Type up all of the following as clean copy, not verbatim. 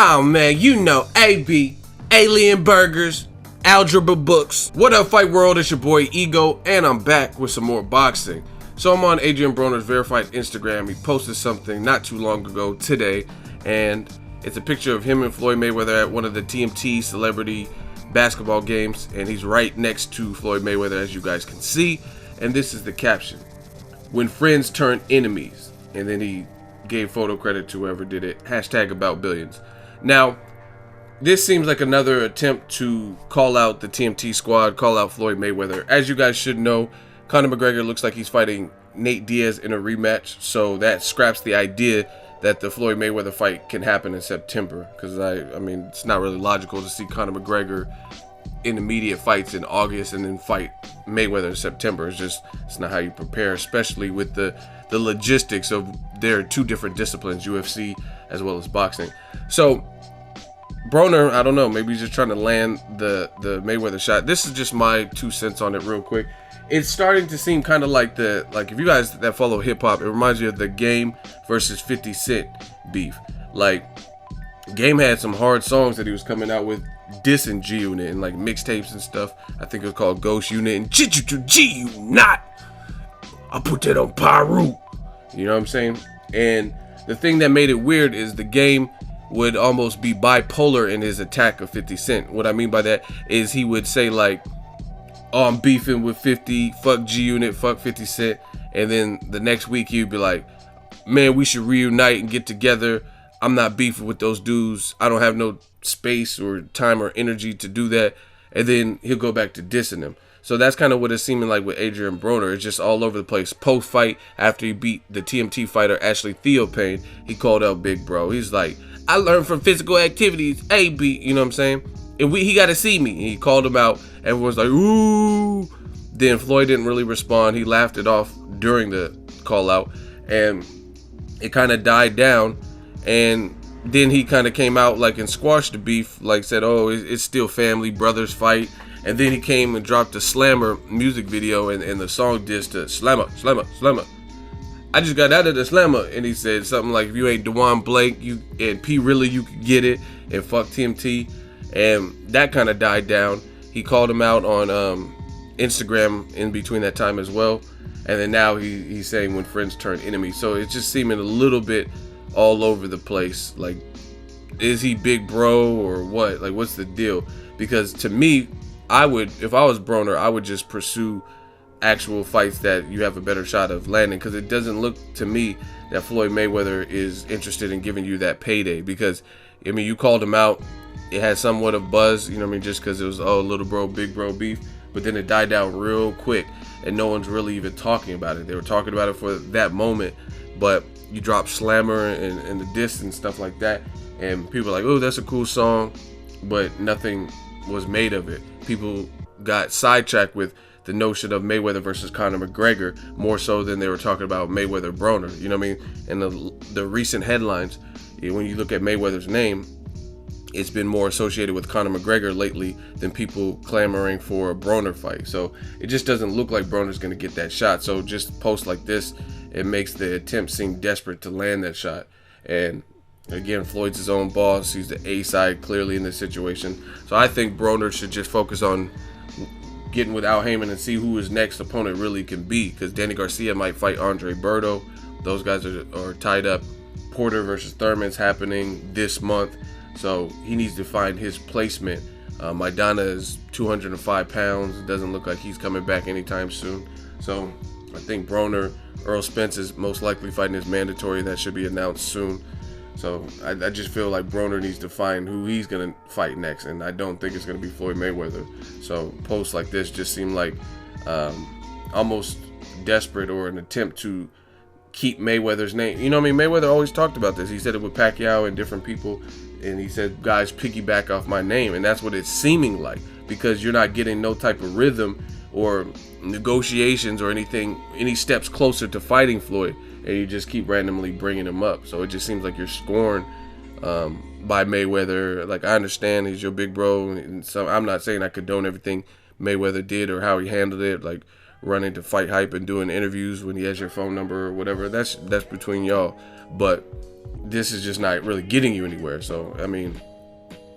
Oh man, you know AB, Alien Burgers, Algebra Books. What up, Fight World? It's your boy Ego, and I'm back with some more boxing. So I'm on Adrien Broner's verified Instagram. He posted something not too long ago today, and it's a picture of him and Floyd Mayweather at one of the TMT celebrity basketball games, and he's right next to Floyd Mayweather, as you guys can see. And this is the caption: "When friends turn enemies." And then he gave photo credit to whoever did it. Hashtag about billions. Now, this seems like another attempt to call out the TMT squad, call out Floyd Mayweather. As you guys should know, Conor McGregor looks like he's fighting Nate Diaz in a rematch, so that scraps the idea that the Floyd Mayweather fight can happen in September. Because I mean, it's not really logical to see Conor McGregor in immediate fights in August and then fight Mayweather in September. It's not how you prepare, especially with the logistics of their two different disciplines, UFC as well as boxing. So Broner, I don't know, maybe he's just trying to land the Mayweather shot. This is just my 2 cents on it real quick. It's starting to seem kind of like if you guys that follow hip hop, it reminds you of the Game versus 50 Cent beef. Like, Game had some hard songs that he was coming out with dissing G Unit and like mixtapes and stuff. I think it was called Ghost Unit and G Unit. I put that on Pyru. You know what I'm saying? And the thing that made it weird is the Game would almost be bipolar in his attack of 50 Cent. What I mean by that is he would say like, "Oh, I'm beefing with 50, fuck G Unit, fuck 50 Cent." And then the next week he'd be like, "Man, we should reunite and get together. I'm not beefing with those dudes. I don't have no space or time or energy to do that." And then he'll go back to dissing them. So that's kind of what it's seeming like with Adrien Broner. It's just all over the place. Post-fight, after he beat the TMT fighter Ashley Theophane, he called out Big Bro. He's like, "I learned from physical activities, AB," you know what I'm saying? And he got to see me. And he called him out. Everyone's like, "Ooh." Then Floyd didn't really respond. He laughed it off during the call out. And it kind of died down. And then he kind of came out like and squashed the beef, like said, "Oh, it's still family, brothers fight." And then he came and dropped a Slammer music video, and the song diss to Slammer. "I just got out of the Slammer," and he said something like, "If you ain't DeJuan Blake, you and P really, you could get it," and fuck TMT. And that kind of died down. He called him out on Instagram in between that time as well. And then now he's saying when friends turn enemies. So it's just seeming a little bit all over the place. Like, is he Big Bro or what? Like, what's the deal? Because to me, if I was Broner, I would just pursue actual fights that you have a better shot of landing. Because it doesn't look to me that Floyd Mayweather is interested in giving you that payday. Because, I mean, you called him out. It had somewhat of buzz, you know what I mean, just because it was, oh, little bro, big bro beef. But then it died down real quick, and no one's really even talking about it. They were talking about it for that moment, but you drop Slammer and the diss and stuff like that, and people are like, "Oh, that's a cool song," but nothing was made of it. People got sidetracked with the notion of Mayweather versus Conor McGregor more so than they were talking about Mayweather Broner, you know what I mean? And the recent headlines, when you look at Mayweather's name, it's been more associated with Conor McGregor lately than people clamoring for a Broner fight. So it just doesn't look like Broner's going to get that shot. So just posts like this, it makes the attempt seem desperate to land that shot. And again, Floyd's his own boss. He's the A side clearly in this situation. So I think Broner should just focus on getting with Al Heyman and see who his next opponent really can be. Because Danny Garcia might fight Andre Berto. Those guys are tied up. Porter versus Thurman's happening this month. So he needs to find his placement. Maidana is 205 pounds. It doesn't look like he's coming back anytime soon. So I think Broner, Earl Spence is most likely fighting his mandatory. That should be announced soon. So I just feel like Broner needs to find who he's going to fight next. And I don't think it's going to be Floyd Mayweather. So posts like this just seem like almost desperate or an attempt to keep Mayweather's name. You know what I mean? Mayweather always talked about this. He said it with Pacquiao and different people. And he said, "Guys, piggyback off my name." And that's what it's seeming like, because you're not getting no type of rhythm or negotiations or anything, any steps closer to fighting Floyd, and you just keep randomly bringing him up. So it just seems like you're scorned by Mayweather. Like, I understand he's your big bro, and so I'm not saying I condone everything Mayweather did or how he handled it. Like, running to Fight Hype and doing interviews when he has your phone number or whatever. That's between y'all. But this is just not really getting you anywhere. So, I mean,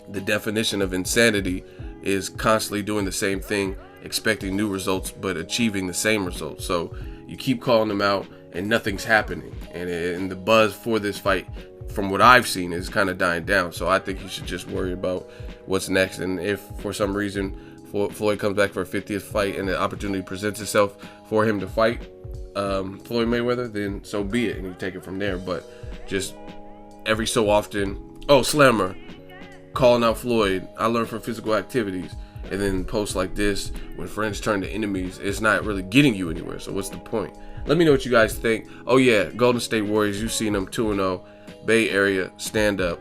the definition of insanity is constantly doing the same thing, expecting new results, but achieving the same results. So you keep calling them out and nothing's happening. And the buzz for this fight, from what I've seen, is kind of dying down. So I think you should just worry about what's next. And if for some reason Floyd comes back for a 50th fight and the opportunity presents itself for him to fight Floyd Mayweather, then so be it, and you take it from there. But just every so often, oh, Slammer, calling out Floyd, I learned from physical activities, and then posts like this, when friends turn to enemies, it's not really getting you anywhere. So what's the point? Let me know what you guys think. Oh yeah, Golden State Warriors, you've seen them 2-0, Bay Area, stand up.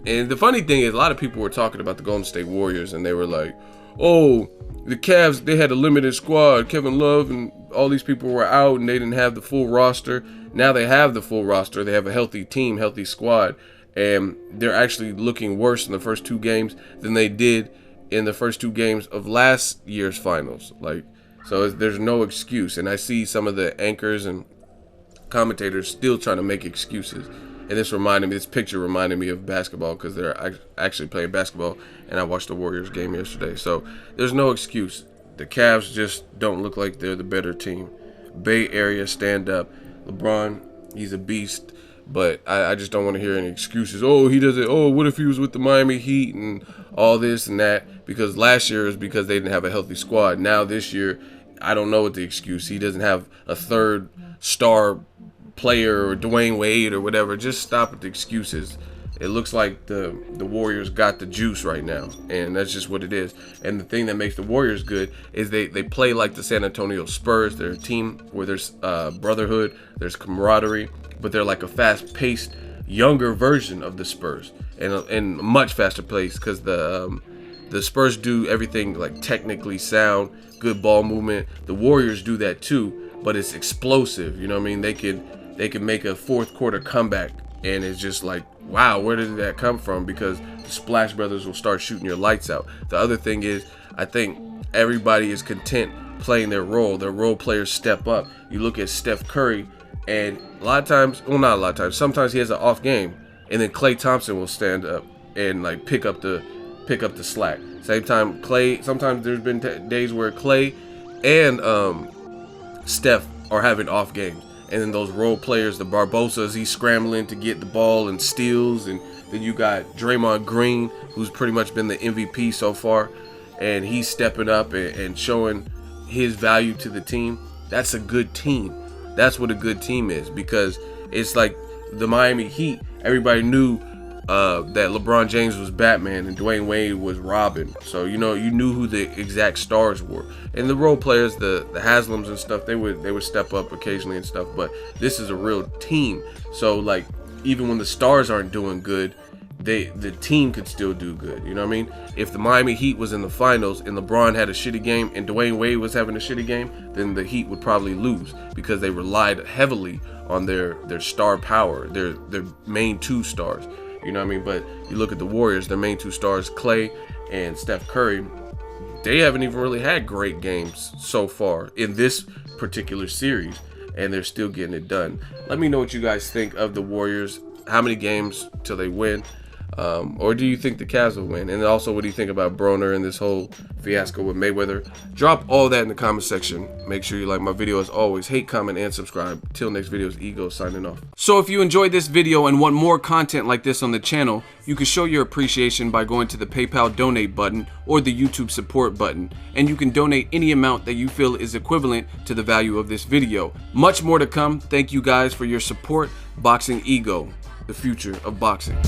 And the funny thing is, a lot of people were talking about the Golden State Warriors, and they were like, oh, the Cavs, they had a limited squad. Kevin Love and all these people were out, and they didn't have the full roster. Now they have the full roster. They have a healthy team, healthy squad, and they're actually looking worse in the first 2 games than they did in the first 2 games of last year's finals. Like, so there's no excuse. And I see some of the anchors and commentators still trying to make excuses. And this picture reminded me of basketball, because they're actually playing basketball, and I watched the Warriors game yesterday. So there's no excuse. The Cavs just don't look like they're the better team. Bay Area, stand up. LeBron, he's a beast, but I just don't want to hear any excuses. Oh, he doesn't. Oh, what if he was with the Miami Heat and all this and that? Because last year is because they didn't have a healthy squad. Now this year, I don't know what the excuse. He doesn't have a third star player or Dwayne Wade or whatever. Just stop with the excuses. It looks like the Warriors got the juice right now, and that's just what it is. And the thing that makes the Warriors good is they play like the San Antonio Spurs. They're a team where there's brotherhood, there's camaraderie, but they're like a fast-paced, younger version of the Spurs, and much faster pace, because the Spurs do everything like technically sound, good ball movement. The Warriors do that too, but it's explosive. You know what I mean? They can make a fourth quarter comeback, and it's just like, wow, where did that come from? Because the Splash Brothers will start shooting your lights out. The other thing is, I think everybody is content playing their role. Their role players step up. You look at Steph Curry, and a lot of times, well, not a lot of times, sometimes he has an off game, and then Klay Thompson will stand up and like pick up the slack. Same time, Klay, sometimes there's been days where Klay and Steph are having off games. And then those role players, the Barbosas, he's scrambling to get the ball and steals. And then you got Draymond Green, who's pretty much been the MVP so far, and he's stepping up and showing his value to the team. That's a good team. That's what a good team is, because it's like the Miami Heat. Everybody knew that LeBron James was Batman and Dwayne Wade was Robin. So, you knew who the exact stars were. And the role players, the Haslams and stuff, they would step up occasionally and stuff. But this is a real team. So, like, even when the stars aren't doing good, the team could still do good. You know what I mean? If the Miami Heat was in the finals and LeBron had a shitty game and Dwayne Wade was having a shitty game, then the Heat would probably lose, because they relied heavily on their star power, their main 2 stars. You know what I mean? But you look at the Warriors, their main 2 stars, Klay and Steph Curry, they haven't even really had great games so far in this particular series, and they're still getting it done. Let me know what you guys think of the Warriors. How many games till they win? Or do you think the Cavs will win? And also, what do you think about Broner and this whole fiasco with Mayweather? Drop all that in the comment section. Make sure you like my video as always. Hate, comment, and subscribe. Till next video, is Ego signing off. So if you enjoyed this video and want more content like this on the channel, you can show your appreciation by going to the PayPal donate button or the YouTube support button. And you can donate any amount that you feel is equivalent to the value of this video. Much more to come. Thank you guys for your support. Boxingego, the future of boxing.